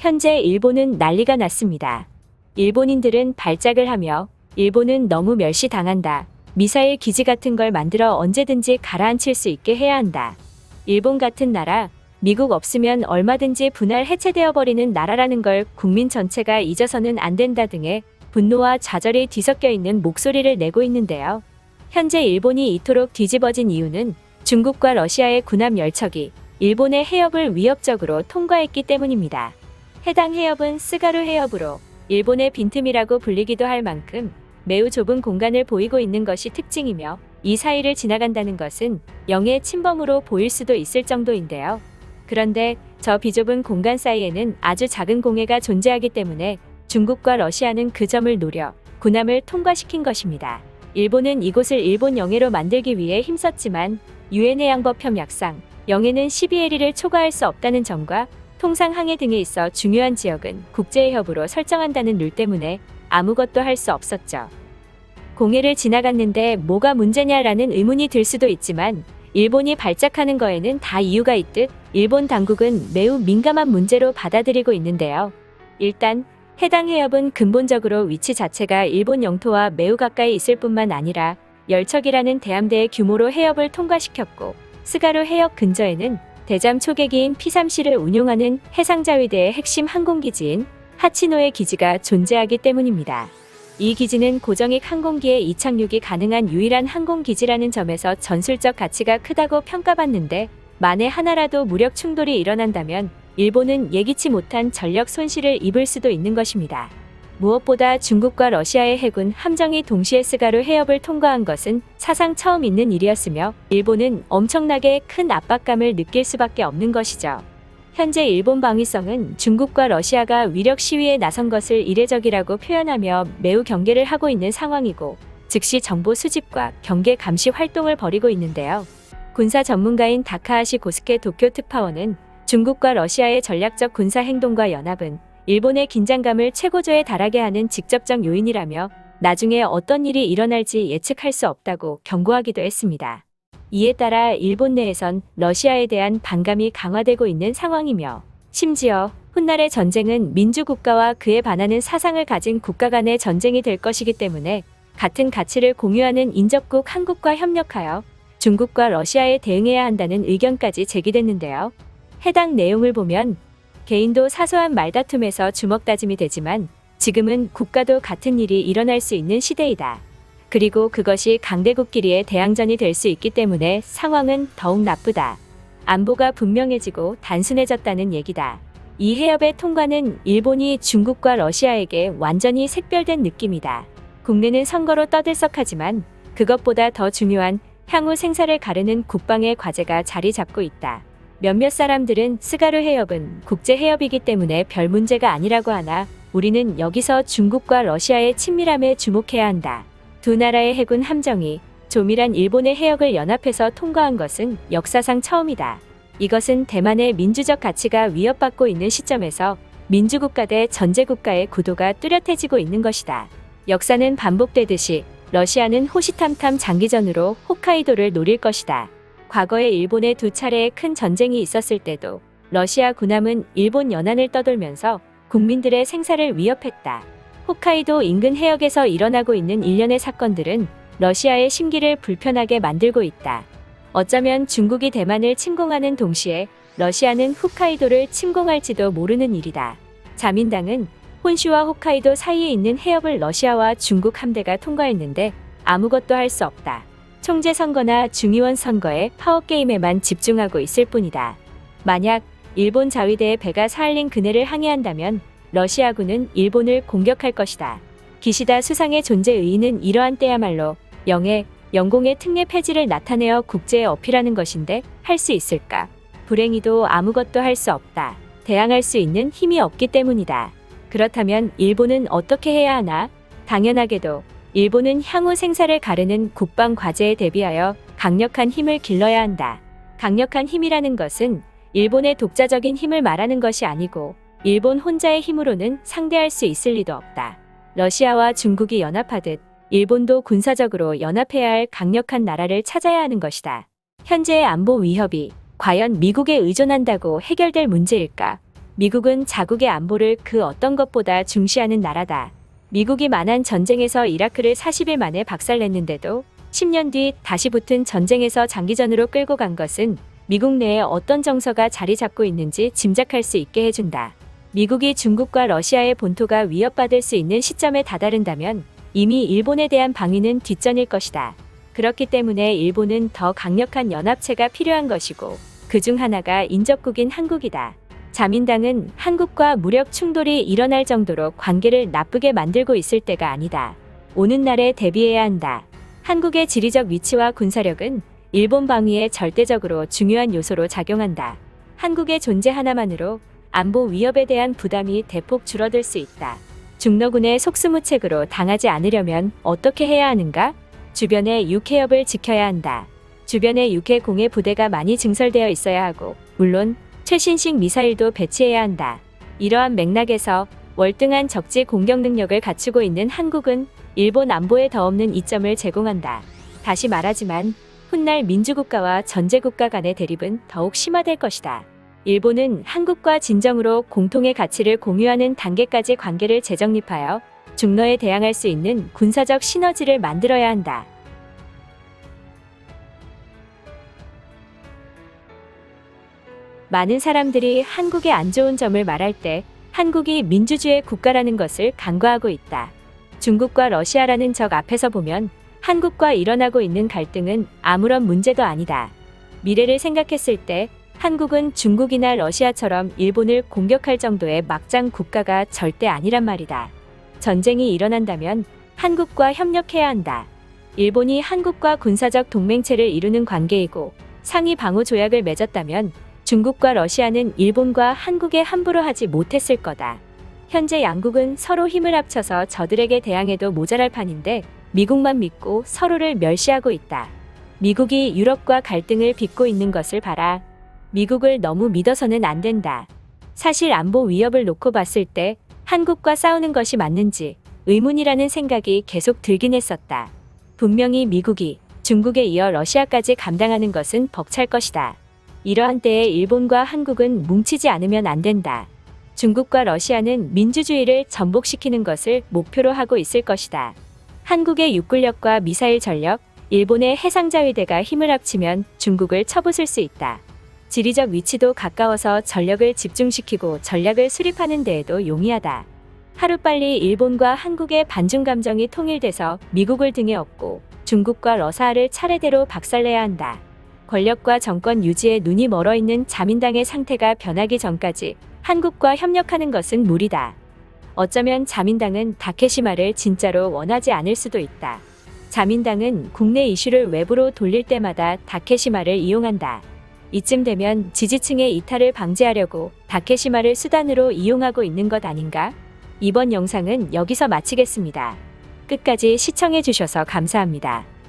현재 일본은 난리가 났습니다. 일본인들은 발작을 하며 일본은 너무 멸시당한다. 미사일 기지 같은 걸 만들어 언제든지 가라앉힐 수 있게 해야 한다. 일본 같은 나라, 미국 없으면 얼마든지 분할 해체되어 버리는 나라라는 걸 국민 전체가 잊어서는 안 된다 등의 분노와 좌절이 뒤섞여 있는 목소리를 내고 있는데요. 현재 일본이 이토록 뒤집어진 이유는 중국과 러시아의 군함 열척이 일본의 해협을 위협적으로 통과했기 때문입니다. 해당 해협은 스가루 해협으로 일본의 빈틈이라고 불리기도 할 만큼 매우 좁은 공간을 보이고 있는 것이 특징이며 이 사이를 지나간다는 것은 영의 침범으로 보일 수도 있을 정도인데요. 그런데 저 비좁은 공간 사이에는 아주 작은 공해가 존재하기 때문에 중국과 러시아는 그 점을 노려 군함을 통과시킨 것입니다. 일본은 이곳을 일본 영해로 만들기 위해 힘썼지만 유엔 해양법 협약상 영해는 12해리를 초과할 수 없다는 점과 통상 항해 등에 있어 중요한 지역은 국제해협으로 설정한다는 룰 때문에 아무것도 할 수 없었죠. 공해를 지나갔는데 뭐가 문제냐라는 의문이 들 수도 있지만 일본이 발작하는 거에는 다 이유가 있듯 일본 당국은 매우 민감한 문제로 받아들이고 있는데요. 일단 해당 해협은 근본적으로 위치 자체가 일본 영토와 매우 가까이 있을 뿐만 아니라 열척이라는 대함대의 규모로 해협을 통과시켰고 스가루 해협 근처에는 대잠 초계기인 P3C를 운용하는 해상자위대의 핵심 항공기지인 하치노의 기지가 존재하기 때문입니다. 이 기지는 고정익 항공기의 이착륙이 가능한 유일한 항공기지라는 점에서 전술적 가치가 크다고 평가받는데 만에 하나라도 무력 충돌이 일어난다면 일본은 예기치 못한 전력 손실을 입을 수도 있는 것입니다. 무엇보다 중국과 러시아의 해군 함정이 동시에 스가루 해협을 통과한 것은 사상 처음 있는 일이었으며 일본은 엄청나게 큰 압박감을 느낄 수밖에 없는 것이죠. 현재 일본 방위성은 중국과 러시아가 위력 시위에 나선 것을 이례적이라고 표현하며 매우 경계를 하고 있는 상황이고 즉시 정보 수집과 경계 감시 활동을 벌이고 있는데요. 군사 전문가인 다카하시 고스케 도쿄 특파원은 중국과 러시아의 전략적 군사 행동과 연합은 일본의 긴장감을 최고조에 달하게 하는 직접적 요인이라며 나중에 어떤 일이 일어날지 예측할 수 없다고 경고하기도 했습니다. 이에 따라 일본 내에선 러시아에 대한 반감이 강화되고 있는 상황이며 심지어 훗날의 전쟁은 민주국가와 그에 반하는 사상을 가진 국가 간의 전쟁이 될 것이기 때문에 같은 가치를 공유하는 인접국 한국과 협력하여 중국과 러시아에 대응해야 한다는 의견까지 제기됐는데요. 해당 내용을 보면 개인도 사소한 말다툼에서 주먹다짐이 되지만 지금은 국가도 같은 일이 일어날 수 있는 시대이다. 그리고 그것이 강대국끼리의 대항전이 될 수 있기 때문에 상황은 더욱 나쁘다. 안보가 분명해지고 단순해졌다는 얘기다. 이 해협의 통과는 일본이 중국과 러시아에게 완전히 색별된 느낌이다. 국내는 선거로 떠들썩하지만 그것보다 더 중요한 향후 생사를 가르는 국방의 과제가 자리 잡고 있다. 몇몇 사람들은 스가루 해협은 국제 해협이기 때문에 별 문제가 아니라고 하나 우리는 여기서 중국과 러시아의 친밀함에 주목해야 한다. 두 나라의 해군 함정이 조밀한 일본의 해역을 연합해서 통과한 것은 역사상 처음이다. 이것은 대만의 민주적 가치가 위협받고 있는 시점에서 민주국가 대 전제국가의 구도가 뚜렷해지고 있는 것이다. 역사는 반복되듯이 러시아는 호시탐탐 장기전으로 홋카이도를 노릴 것이다. 과거에 일본의 두 차례의 큰 전쟁이 있었을 때도 러시아 군함은 일본 연안을 떠돌면서 국민들의 생사를 위협했다. 홋카이도 인근 해역에서 일어나고 있는 일련의 사건들은 러시아의 심기를 불편하게 만들고 있다. 어쩌면 중국이 대만을 침공하는 동시에 러시아는 홋카이도를 침공할지도 모르는 일이다. 자민당은 혼슈와 홋카이도 사이에 있는 해협을 러시아와 중국 함대가 통과했는데 아무것도 할 수 없다. 총재 선거나 중의원 선거의 파워게임에만 집중하고 있을 뿐이다. 만약 일본 자위대의 배가 사할린 그네를 항해한다면 러시아군은 일본을 공격할 것이다. 기시다 수상의 존재 의의는 이러한 때야말로 영의, 영공의 특례 폐지를 나타내어 국제에 어필하는 것인데 할 수 있을까? 불행히도 아무것도 할 수 없다. 대항할 수 있는 힘이 없기 때문이다. 그렇다면 일본은 어떻게 해야 하나? 당연하게도 일본은 향후 생사를 가르는 국방 과제에 대비하여 강력한 힘을 길러야 한다. 강력한 힘이라는 것은 일본의 독자적인 힘을 말하는 것이 아니고 일본 혼자의 힘으로는 상대할 수 있을 리도 없다. 러시아와 중국이 연합하듯 일본도 군사적으로 연합해야 할 강력한 나라를 찾아야 하는 것이다. 현재의 안보 위협이 과연 미국에 의존한다고 해결될 문제일까? 미국은 자국의 안보를 그 어떤 것보다 중시하는 나라다. 미국이 만한 전쟁에서 이라크를 40일 만에 박살냈는데도 10년 뒤 다시 붙은 전쟁에서 장기전으로 끌고 간 것은 미국 내에 어떤 정서가 자리 잡고 있는지 짐작할 수 있게 해준다. 미국이 중국과 러시아의 본토가 위협받을 수 있는 시점에 다다른다면 이미 일본에 대한 방위는 뒷전일 것이다. 그렇기 때문에 일본은 더 강력한 연합체가 필요한 것이고 그중 하나가 인접국인 한국이다. 자민당은 한국과 무력 충돌이 일어날 정도로 관계를 나쁘게 만들고 있을 때가 아니다. 오는 날에 대비해야 한다. 한국의 지리적 위치와 군사력은 일본 방위에 절대적으로 중요한 요소로 작용한다. 한국의 존재 하나만으로 안보 위협에 대한 부담이 대폭 줄어들 수 있다. 중러군의 속수무책으로 당하지 않으려면 어떻게 해야 하는가? 주변의 육해협을 지켜야 한다. 주변에 육해 공해 부대가 많이 증설되어 있어야 하고 물론 최신식 미사일도 배치해야 한다. 이러한 맥락에서 월등한 적지 공격 능력을 갖추고 있는 한국은 일본 안보에 더 없는 이점을 제공한다. 다시 말하지만 훗날 민주국가와 전제국가 간의 대립은 더욱 심화될 것이다. 일본은 한국과 진정으로 공통의 가치를 공유하는 단계까지 관계를 재정립하여 중러에 대항할 수 있는 군사적 시너지를 만들어야 한다. 많은 사람들이 한국의 안 좋은 점을 말할 때 한국이 민주주의 국가라는 것을 간과하고 있다. 중국과 러시아라는 적 앞에서 보면 한국과 일어나고 있는 갈등은 아무런 문제도 아니다. 미래를 생각했을 때 한국은 중국이나 러시아처럼 일본을 공격할 정도의 막장 국가가 절대 아니란 말이다. 전쟁이 일어난다면 한국과 협력해야 한다. 일본이 한국과 군사적 동맹체를 이루는 관계이고 상위 방호 조약을 맺었다면 중국과 러시아는 일본과 한국에 함부로 하지 못했을 거다. 현재 양국은 서로 힘을 합쳐서 저들에게 대항해도 모자랄 판인데 미국만 믿고 서로를 멸시하고 있다. 미국이 유럽과 갈등을 빚고 있는 것을 봐라. 미국을 너무 믿어서는 안 된다. 사실 안보 위협을 놓고 봤을 때 한국과 싸우는 것이 맞는지 의문이라는 생각이 계속 들긴 했었다. 분명히 미국이 중국에 이어 러시아까지 감당하는 것은 벅찰 것이다. 이러한 때에 일본과 한국은 뭉치지 않으면 안 된다. 중국과 러시아는 민주주의를 전복시키는 것을 목표로 하고 있을 것이다. 한국의 육군력과 미사일 전력, 일본의 해상자위대가 힘을 합치면 중국을 쳐부술 수 있다. 지리적 위치도 가까워서 전력을 집중시키고 전략을 수립하는 데에도 용이하다. 하루빨리 일본과 한국의 반중 감정이 통일돼서 미국을 등에 업고 중국과 러사아를 차례대로 박살내야 한다. 권력과 정권 유지에 눈이 멀어 있는 자민당의 상태가 변하기 전까지 한국과 협력하는 것은 무리다. 어쩌면 자민당은 다케시마를 진짜로 원하지 않을 수도 있다. 자민당은 국내 이슈를 외부로 돌릴 때마다 다케시마를 이용한다. 이쯤 되면 지지층의 이탈을 방지하려고 다케시마를 수단으로 이용하고 있는 것 아닌가? 이번 영상은 여기서 마치겠습니다. 끝까지 시청해 주셔서 감사합니다.